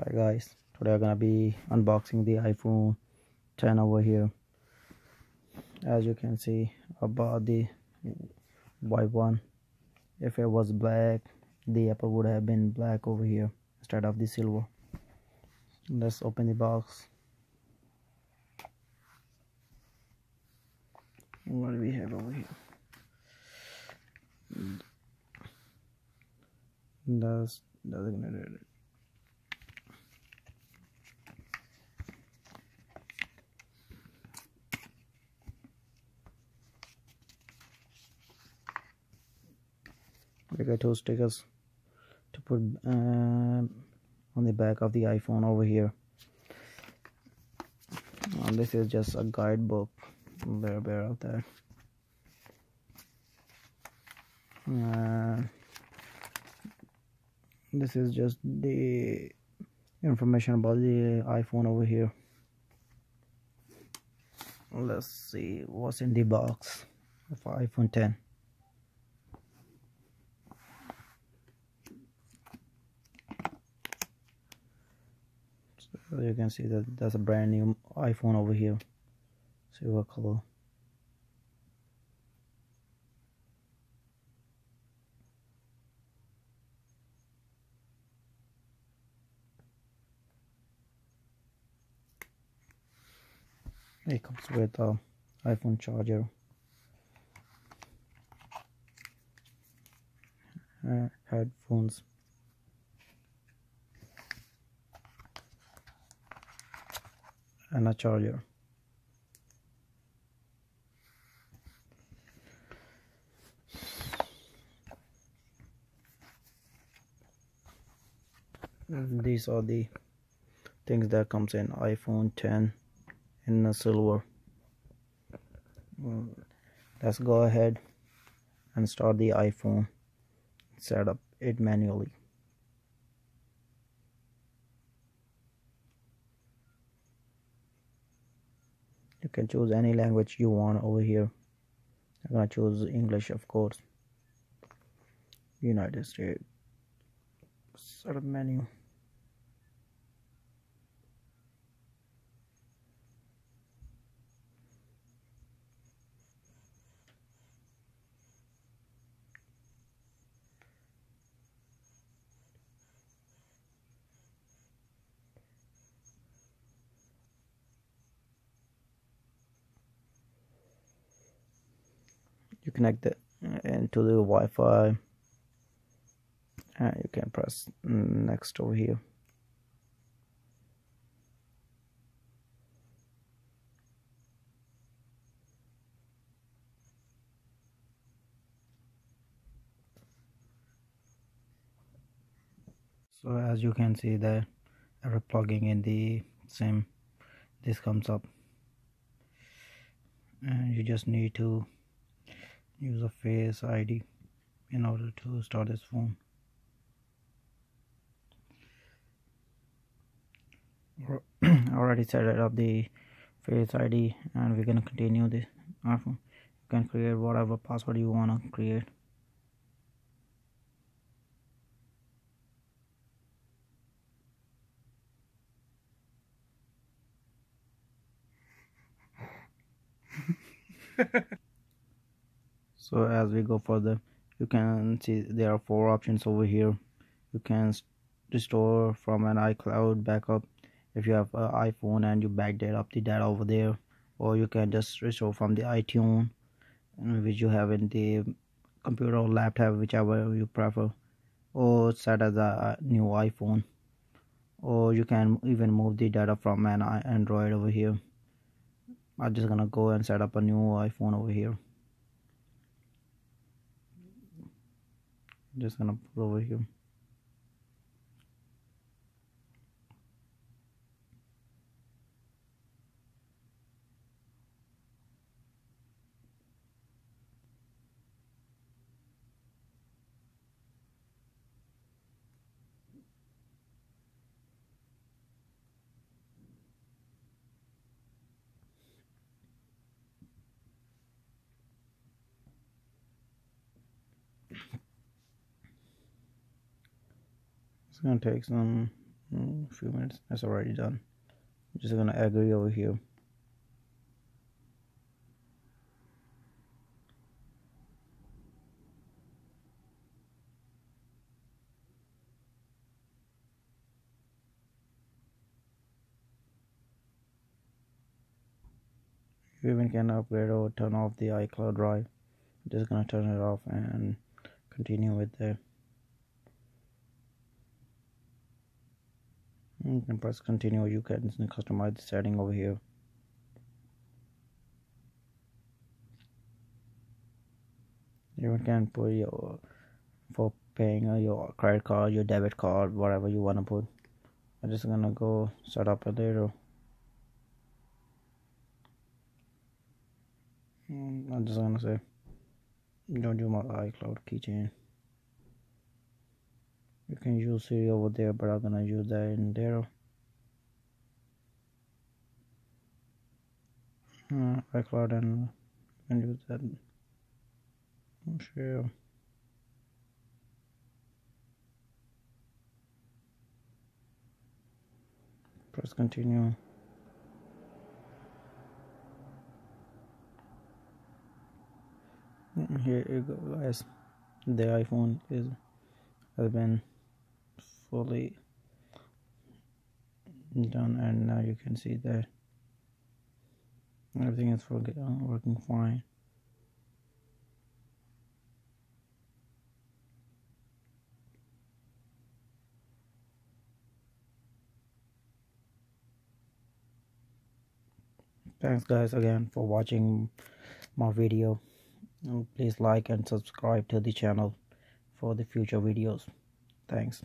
Hi guys, today I'm gonna be unboxing the iPhone 10 over here. As you can see, I bought the white one. If it was black, the apple would have been black over here instead of the silver. Let's open the box. What do we have over here? That's gonna do it. We got two stickers to put on the back of the iPhone over here. This is just a guidebook. Beware of that. This is just the information about the iPhone over here. Let's see what's in the box of iPhone 10. So you can see that that's a brand new iPhone over here, silver color. It comes with a iPhone charger, headphones, and a charger. These are the things that comes in iPhone 10 in a silver. Let's go ahead and start the iPhone. Set up it manually. You can choose any language you want over here. I'm gonna choose English, of course. United States. Set up menu. You connect it into the Wi-Fi, and you can press next over here. So as you can see that after plugging in the SIM, this comes up, and you just need to use a Face ID in order to start this phone. Already set it up the Face ID, and we're gonna continue this iPhone. You can create whatever password you wanna create. So as we go further, you can see there are 4 options over here. You can restore from an iCloud backup if you have an iPhone and you backed up the data over there, or you can just restore from the iTunes which you have in the computer or laptop, whichever you prefer, or set as a new iPhone, or you can even move the data from an Android over here. I'm just gonna go and set up a new iPhone over here. Just gonna put over here. It's gonna take some A few minutes. That's already done. I'm just gonna agree over here. You even can upgrade or turn off the iCloud Drive. Just gonna turn it off and continue with that. You can press continue. You can customize the setting over here. You can put your for paying your credit card, your debit card, whatever you wanna put. I'm just gonna go set up a later. I'm just gonna say don't do my iCloud keychain. You can use Siri over there, but I'm gonna use that in there. iCloud, and you can use that. Sure. Press continue. Here you go, guys. The iPhone has been fully done, and now you can see that everything is working fine. Thanks guys again for watching my video. Please like and subscribe to the channel for the future videos. Thanks.